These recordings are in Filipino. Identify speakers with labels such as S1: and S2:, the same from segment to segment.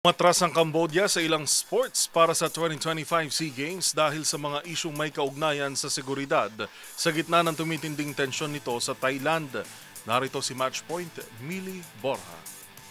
S1: Matras ang Cambodia sa ilang sports para sa 2025 SEA Games dahil sa mga isyung may kaugnayan sa seguridad sa gitna ng tumitinding tensyon nito sa Thailand. Narito si Matchpoint, Millie Borja.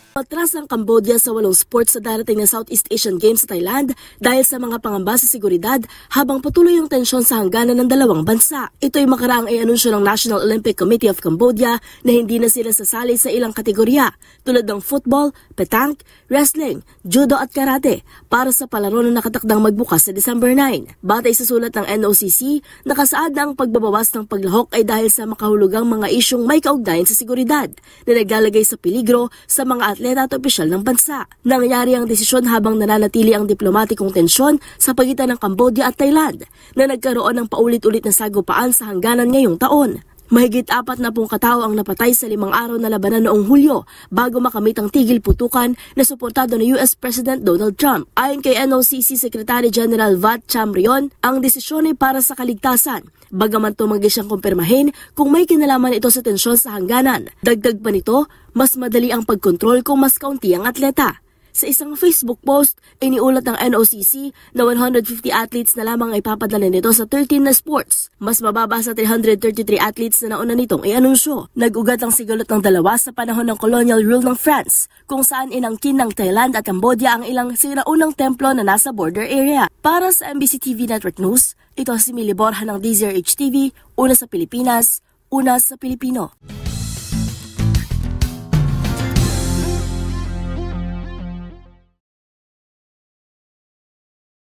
S2: Matras ang Cambodia sa 8 sports sa darating na Southeast Asian Games sa Thailand dahil sa mga pangamba sa seguridad habang patuloy ang tensyon sa hangganan ng dalawang bansa. Ito'y makaraang i-anunsyo ng National Olympic Committee of Cambodia na hindi na sila sasali sa ilang kategorya tulad ng football, petanque, wrestling, judo at karate para sa palaro na nakatakdang magbukas sa December 9. Batay sa sulat ng NOCC, nakasaad na ang pagbabawas ng paglahok ay dahil sa makahulugang mga isyung may kaugnayan sa seguridad na naglalagay sa peligro sa mga atleta at opisyal ng bansa. Nangyari ang desisyon habang nananatili ang diplomatikong tensyon sa pagitan ng Cambodia at Thailand na nagkaroon ng paulit-ulit na sagupaan sa hangganan ngayong taon. Mahigit 40 katao ang napatay sa 5 araw na labanan noong Hulyo bago makamit ang tigil putukan na suportado ng US President Donald Trump. Ayon kay NOCC Secretary General Vat Chamrion, ang desisyon ay para sa kaligtasan, bagaman tumanggi siyang kumpirmahin kung may kinalaman ito sa tensyon sa hangganan. Dagdag pa nito, mas madali ang pagkontrol kung mas kaunti ang atleta. Sa isang Facebook post, iniulat ng NOCC na 150 athletes na lamang ay papadala nito sa 13 na sports. Mas mababa sa 333 athletes na nauna nitong i-anunsyo. Nag-ugat ang sigalot ng dalawa sa panahon ng colonial rule ng France, kung saan inangkin ng Thailand at Cambodia ang ilang sinaunang templo na nasa border area. Para sa MBC TV Network News, ito si Millie Borja ng DZRH TV, una sa Pilipinas, una sa Pilipino.